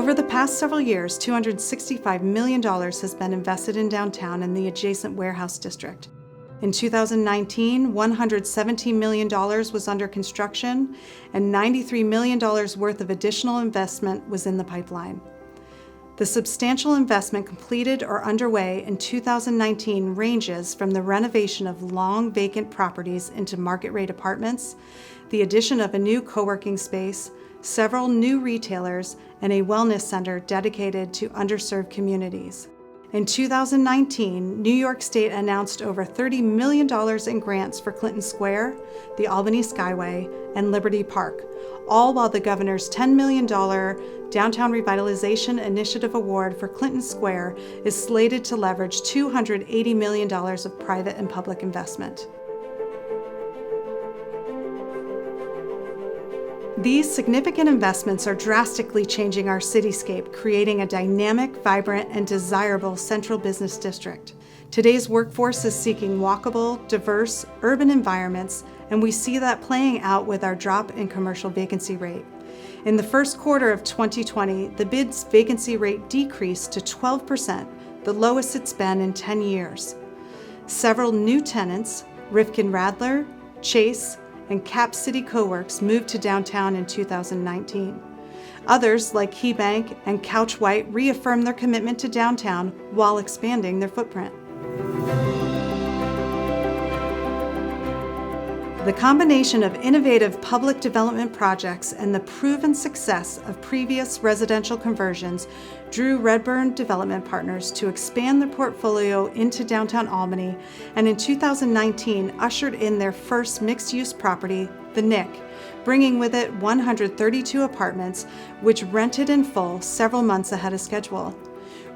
Over the past several years, $265 million has been invested in downtown and the adjacent warehouse district. In 2019, $117 million was under construction, and $93 million worth of additional investment was in the pipeline. The substantial investment completed or underway in 2019 ranges from the renovation of long vacant properties into market-rate apartments, the addition of a new co-working space, several new retailers, and a wellness center dedicated to underserved communities. In 2019, New York State announced over $30 million in grants for Clinton Square, the Albany Skyway, and Liberty Park, all while the governor's $10 million Downtown Revitalization Initiative Award for Clinton Square is slated to leverage $280 million of private and public investment. These significant investments are drastically changing our cityscape, creating a dynamic, vibrant, and desirable central business district. Today's workforce is seeking walkable, diverse, urban environments, and we see that playing out with our drop in commercial vacancy rate. In the first quarter of 2020, the BID's vacancy rate decreased to 12%, the lowest it's been in 10 years. Several new tenants, Rifkin Radler, Chase, and Cap City Coworks moved to downtown in 2019. Others, like KeyBank and Couch White, reaffirmed their commitment to downtown while expanding their footprint. The combination of innovative public development projects and the proven success of previous residential conversions drew Redburn Development Partners to expand their portfolio into downtown Albany, and in 2019 ushered in their first mixed-use property, the Nick, bringing with it 132 apartments, which rented in full several months ahead of schedule.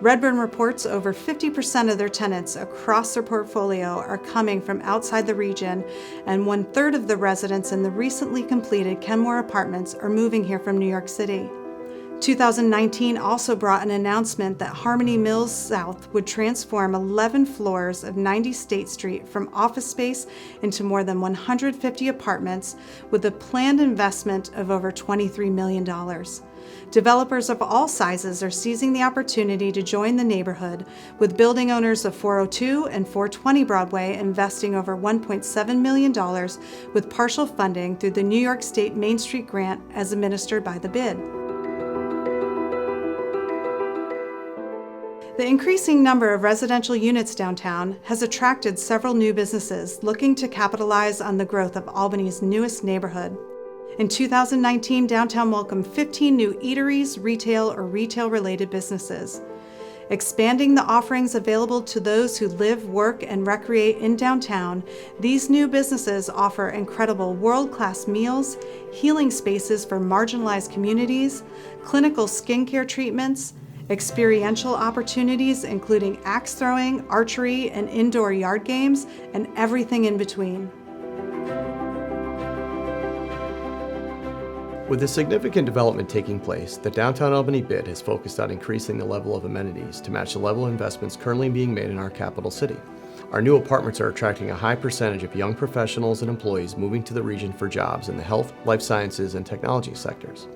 Redburn reports over 50% of their tenants across their portfolio are coming from outside the region, and 1/3 of the residents in the recently completed Kenmore Apartments are moving here from New York City. 2019 also brought an announcement that Harmony Mills South would transform 11 floors of 90 State Street from office space into more than 150 apartments with a planned investment of over $23 million. Developers of all sizes are seizing the opportunity to join the neighborhood, with building owners of 402 and 420 Broadway investing over $1.7 million with partial funding through the New York State Main Street Grant as administered by the BID. The increasing number of residential units downtown has attracted several new businesses looking to capitalize on the growth of Albany's newest neighborhood. In 2019, downtown welcomed 15 new eateries, retail, or retail-related businesses. Expanding the offerings available to those who live, work, and recreate in downtown, these new businesses offer incredible world-class meals, healing spaces for marginalized communities, clinical skincare treatments, experiential opportunities including axe throwing, archery, and indoor yard games, and everything in between. With the significant development taking place, the Downtown Albany BID has focused on increasing the level of amenities to match the level of investments currently being made in our capital city. Our new apartments are attracting a high percentage of young professionals and employees moving to the region for jobs in the health, life sciences, and technology sectors.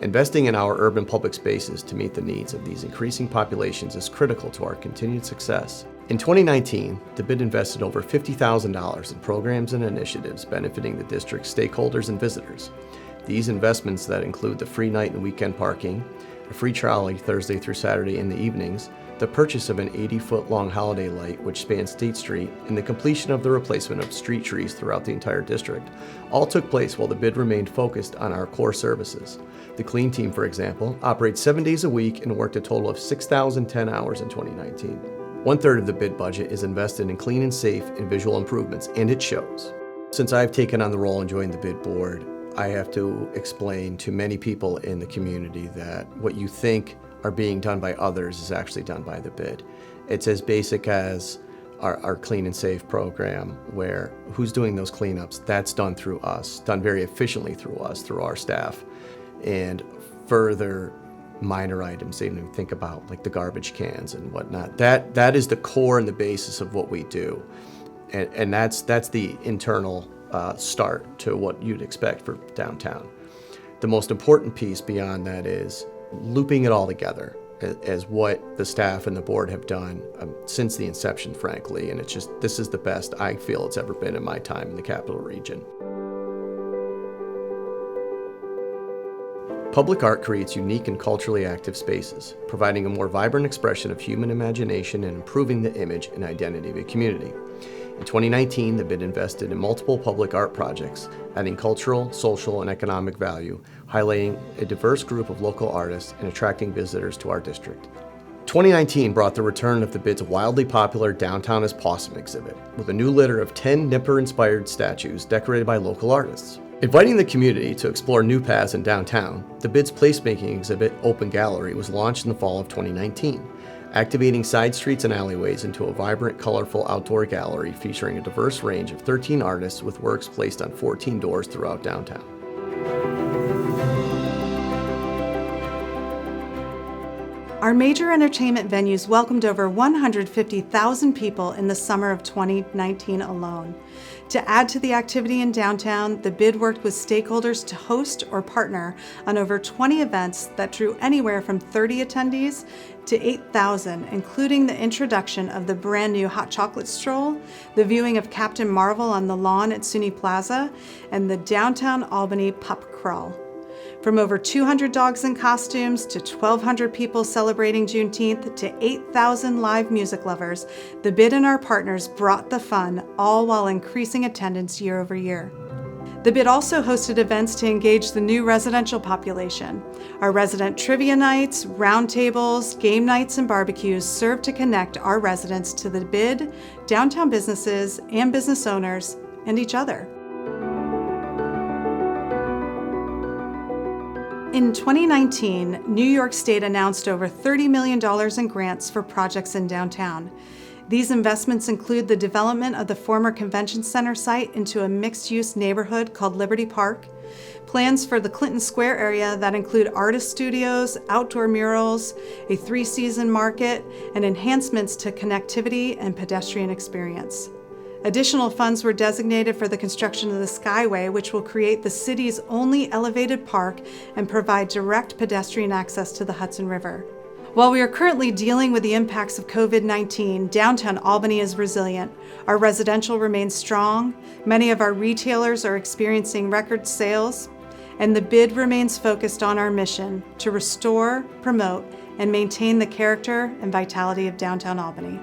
Investing in our urban public spaces to meet the needs of these increasing populations is critical to our continued success. In 2019, the BID invested over $50,000 in programs and initiatives benefiting the district's stakeholders and visitors. These investments that include the free night and weekend parking, a free trolley Thursday through Saturday in the evenings, the purchase of an 80-foot-long holiday light which spans State Street, and the completion of the replacement of street trees throughout the entire district, all took place while the BID remained focused on our core services. The clean team, for example, operates 7 days a week and worked a total of 6,010 hours in 2019. 1/3 of the BID budget is invested in clean and safe and visual improvements, and it shows. Since I've taken on the role and joined the BID board, I have to explain to many people in the community that what you think are being done by others is actually done by the BID. It's as basic as our Clean and Safe program, where who's doing those cleanups? That's done through us, done very efficiently through us, through our staff. And further minor items, they even think about like the garbage cans and whatnot. That is the core and the basis of what we do. And that's the internal start to what you'd expect for downtown. The most important piece beyond that is looping it all together as what the staff and the board have done since the inception, frankly. And this is the best I feel it's ever been in my time in the Capital Region. Public art creates unique and culturally active spaces, providing a more vibrant expression of human imagination and improving the image and identity of a community. In 2019, the BID invested in multiple public art projects, adding cultural, social, and economic value, highlighting a diverse group of local artists and attracting visitors to our district. 2019 brought the return of the BID's wildly popular Downtown as Possum exhibit, with a new litter of 10 Nipper-inspired statues decorated by local artists. Inviting the community to explore new paths in downtown, the BID's placemaking exhibit, Open Gallery, was launched in the fall of 2019, activating side streets and alleyways into a vibrant, colorful outdoor gallery featuring a diverse range of 13 artists with works placed on 14 doors throughout downtown. Our major entertainment venues welcomed over 150,000 people in the summer of 2019 alone. To add to the activity in downtown, the BID worked with stakeholders to host or partner on over 20 events that drew anywhere from 30 attendees to 8,000, including the introduction of the brand new hot chocolate stroll, the viewing of Captain Marvel on the lawn at SUNY Plaza, and the Downtown Albany Pup Crawl. From over 200 dogs in costumes to 1,200 people celebrating Juneteenth to 8,000 live music lovers, the BID and our partners brought the fun, all while increasing attendance year over year. The BID also hosted events to engage the new residential population. Our resident trivia nights, roundtables, game nights, and barbecues served to connect our residents to the BID, downtown businesses, and business owners, and each other. In 2019, New York State announced over $30 million in grants for projects in downtown. These investments include the development of the former convention center site into a mixed-use neighborhood called Liberty Park, plans for the Clinton Square area that include artist studios, outdoor murals, a three-season market, and enhancements to connectivity and pedestrian experience. Additional funds were designated for the construction of the Skyway, which will create the city's only elevated park and provide direct pedestrian access to the Hudson River. While we are currently dealing with the impacts of COVID-19, downtown Albany is resilient. Our residential remains strong, many of our retailers are experiencing record sales, and the BID remains focused on our mission to restore, promote, and maintain the character and vitality of downtown Albany.